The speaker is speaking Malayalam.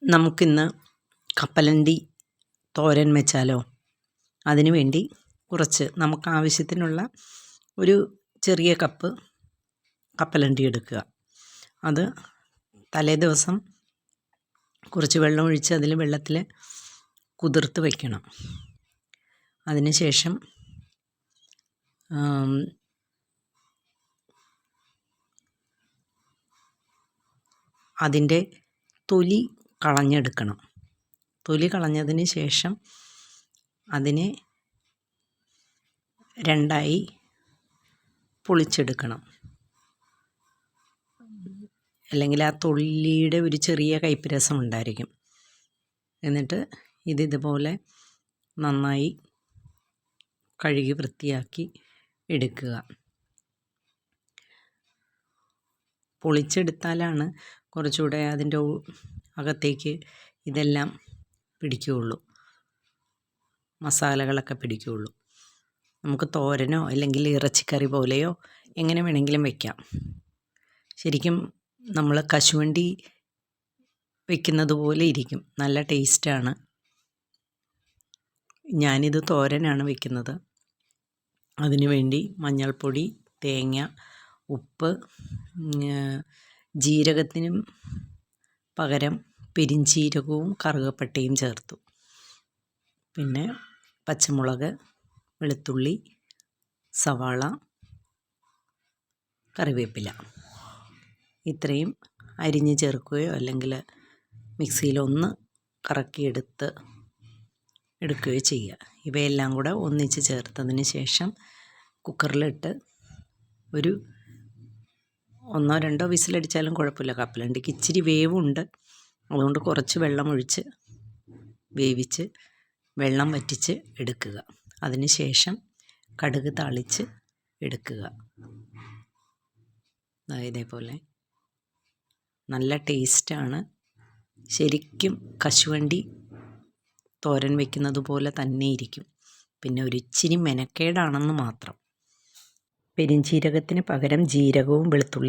നമുക്കിന്ന് കപ്പലണ്ടി തോരൻ വെച്ചാലോ? അതിനു വേണ്ടി കുറച്ച് നമുക്ക് ആവശ്യത്തിനുള്ള ഒരു ചെറിയ കപ്പ് കപ്പലണ്ടി എടുക്കുക. അത് തലേ ദിവസം കുറച്ച് വെള്ളം ഒഴിച്ച് വെള്ളത്തിൽ കുതിർത്ത് വയ്ക്കണം. അതിനുശേഷം അതിൻ്റെ തൊലി കളഞ്ഞെടുക്കണം. തൊലി കളഞ്ഞതിന് ശേഷം അതിനെ രണ്ടായി പൊളിച്ചെടുക്കണം. അല്ലെങ്കിൽ ആ തൊലിയുടെ ഒരു ചെറിയ കയ്പ്പ് രസം ഉണ്ടായിരിക്കും. എന്നിട്ട് ഇതുപോലെ നന്നായി കഴുകി വൃത്തിയാക്കി എടുക്കുക. പൊളിച്ചെടുത്താലാണ് കുറച്ചുകൂടെ അതിൻ്റെ അകത്തേക്ക് ഇതെല്ലാം പിടിക്കുകയുള്ളൂ, മസാലകളൊക്കെ പിടിക്കുകയുള്ളൂ. നമുക്ക് തോരനോ അല്ലെങ്കിൽ ഇറച്ചിക്കറി പോലെയോ എങ്ങനെ വേണമെങ്കിലും വയ്ക്കാം. ശരിക്കും നമ്മൾ കശുവണ്ടി വയ്ക്കുന്നത് പോലെ ഇരിക്കും, നല്ല ടേസ്റ്റാണ്. ഞാനിത് തോരനാണ് വയ്ക്കുന്നത്. അതിനു വേണ്ടി മഞ്ഞൾപ്പൊടി, തേങ്ങ, ഉപ്പ്, ജീരകത്തിനും പകരം പെരിഞ്ചീരകവും കറുകപ്പട്ടയും ചേർത്തു. പിന്നെ പച്ചമുളക്, വെളുത്തുള്ളി, സവാള, കറിവേപ്പില ഇത്രയും അരിഞ്ഞ് ചേർക്കുകയോ അല്ലെങ്കിൽ മിക്സിയിലൊന്ന് എടുക്കുകയോ ചെയ്യുക. ഇവയെല്ലാം കൂടെ ഒന്നിച്ച് ചേർത്തതിന് ശേഷം കുക്കറിലിട്ട് ഒരു 1-2 വിസിലടിച്ചാലും കുഴപ്പമില്ല. കപ്പലണ്ടിക്ക് ഇച്ചിരി വേവുണ്ട്, അതുകൊണ്ട് കുറച്ച് വെള്ളം ഒഴിച്ച് വേവിച്ച് വെള്ളം വറ്റിച്ച് എടുക്കുക. അതിന് ശേഷം കടുക് താളിച്ച് എടുക്കുക. ഇതേപോലെ നല്ല ടേസ്റ്റാണ്. ശരിക്കും കശുവണ്ടി തോരൻ വയ്ക്കുന്നത് പോലെ തന്നെ ഇരിക്കും. പിന്നെ ഒരിച്ചിരി മെനക്കേടാണെന്ന് മാത്രം. പെരിഞ്ചീരകത്തിന് പകരം ജീരകവും വെളുത്തുള്ളി